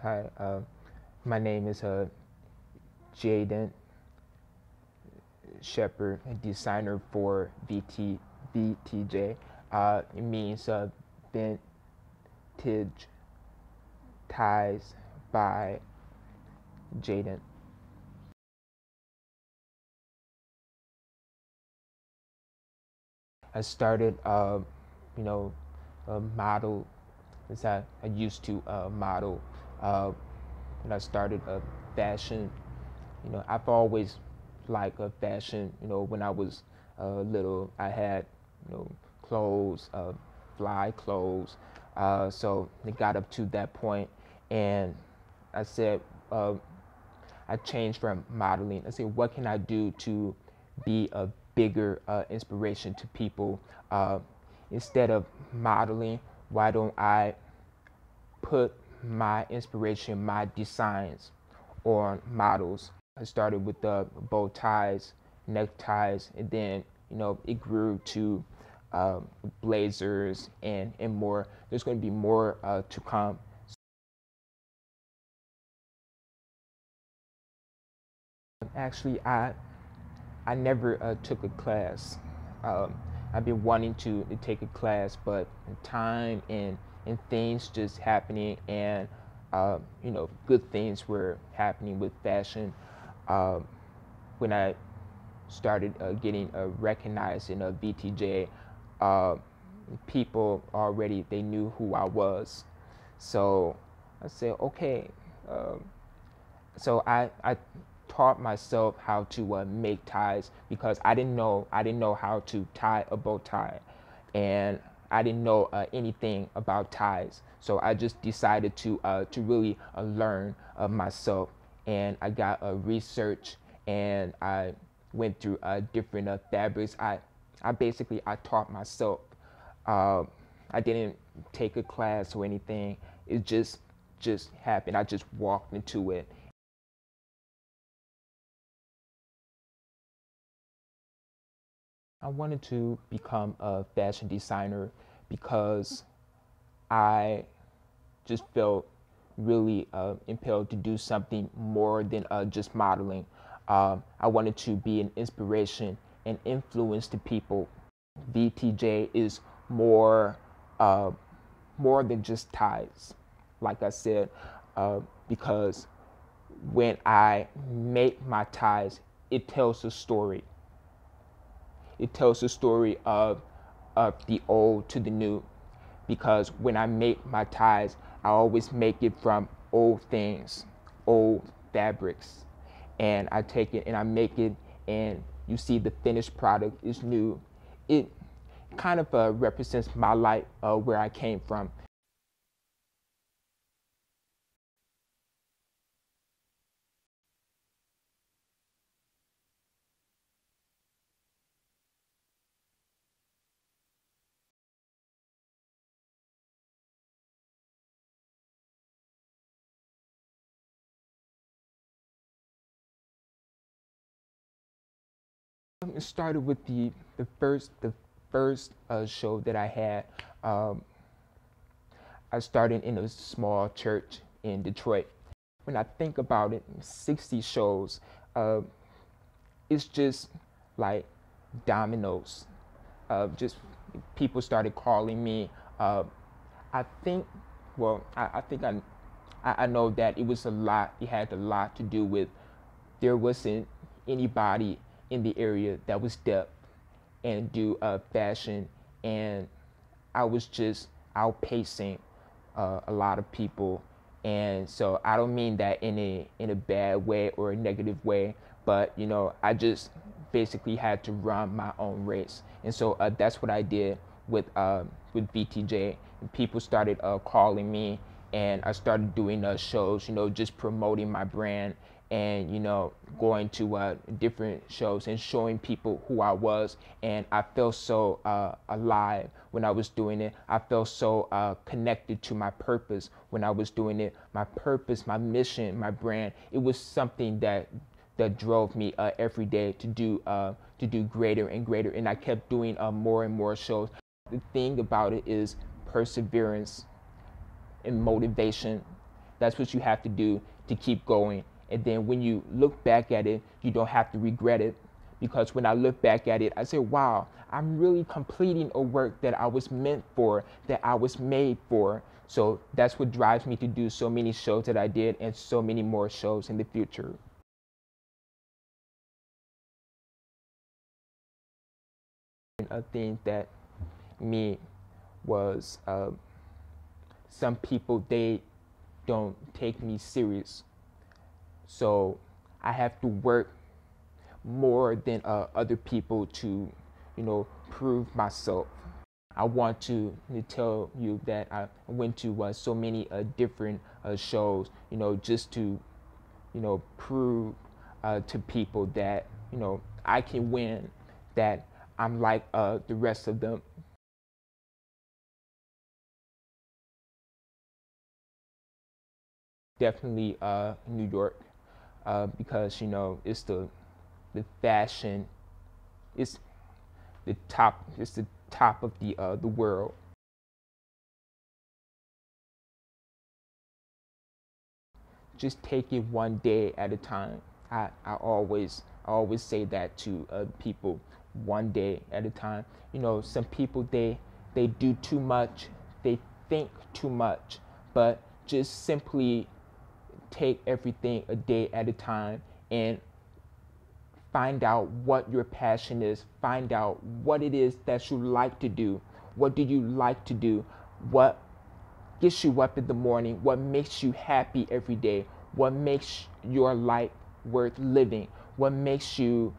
Hi, my name is Jaiden Shephard, a designer for VTJ. It means vintage ties by Jaiden. I started, a model. Is that I used to model when I started fashion. I've always liked fashion. When I was little, I had clothes, fly clothes. So it got up to that point, and I said I changed from modeling. I said, what can I do to be a bigger inspiration to people? Instead of modeling, why don't I put my inspiration, my designs on models? I started with the bow ties, neckties, and then it grew to blazers and more. There's going to be more to come. Actually, I never took a class. Um, I've been wanting to take a class, but time and things just happening, and good things were happening with fashion. Um, when I started getting recognized in a BTJ, uh, people already they knew who I was. So I said, okay. So I taught myself how to make ties because I didn't know how to tie a bow tie, and I didn't know anything about ties. So I just decided to really learn myself, and I got research, and I went through different fabrics. I taught myself. Uh, I didn't take a class or anything. It just happened. I just walked into it. I wanted to become a fashion designer because I just felt really impelled to do something more than just modeling. I wanted to be an inspiration and influence to people. VTJ is more uh, more than just ties, like I said, because when I make my ties, it tells a story. It tells the story of the old to the new, because when I make my ties, I always make it from old things, old fabrics, and I take it and I make it, and you see the finished product is new. It kind of represents my life, where I came from. It started with the first show that I had. Um, I started in a small church in Detroit. When I think about it, 60 shows, uh, it's just like dominoes. Just people started calling me. I think, well, I think I know that it was a lot. It had a lot to do with there wasn't anybody in the area that was deaf and do fashion, and I was just outpacing a lot of people. And so I don't mean that in a bad way or a negative way, but I just basically had to run my own race. And so that's what I did with BTJ. And people started calling me, and I started doing shows, just promoting my brand, and going to different shows and showing people who I was. And I felt so alive when I was doing it. I felt so connected to my purpose when I was doing it. My purpose, my mission, my brand, it was something that drove me every day to do greater and greater, and I kept doing more and more shows. The thing about it is perseverance and motivation. That's what you have to do to keep going. And then when you look back at it, you don't have to regret it. Because when I look back at it, I say, wow, I'm really completing a work that I was meant for, that I was made for. So that's what drives me to do so many shows that I did and so many more shows in the future. A thing that me was some people, they don't take me serious. So I have to work more than other people to, prove myself. I want to tell you that I went to so many different shows, just to, prove to people that, I can win, that I'm like the rest of them. Definitely New York, because it's the fashion, it's it's the top of the world. Just take it one day at a time. I always say that to people, one day at a time. Some people, they do too much, they think too much, but just simply take everything a day at a time and find out what your passion is. Find out what it is that you like to do. What do you like to do? What gets you up in the morning? What makes you happy every day? What makes your life worth living? What makes you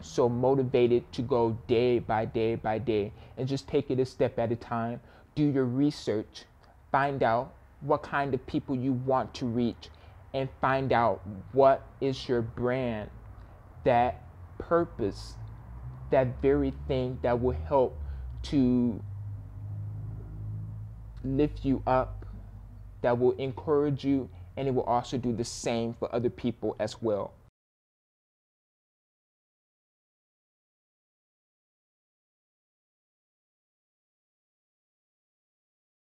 so motivated to go day by day by day? And just take it a step at a time. Do your research. Find out what kind of people you want to reach, and find out what is your brand, that purpose, that very thing that will help to lift you up, that will encourage you, and it will also do the same for other people as well.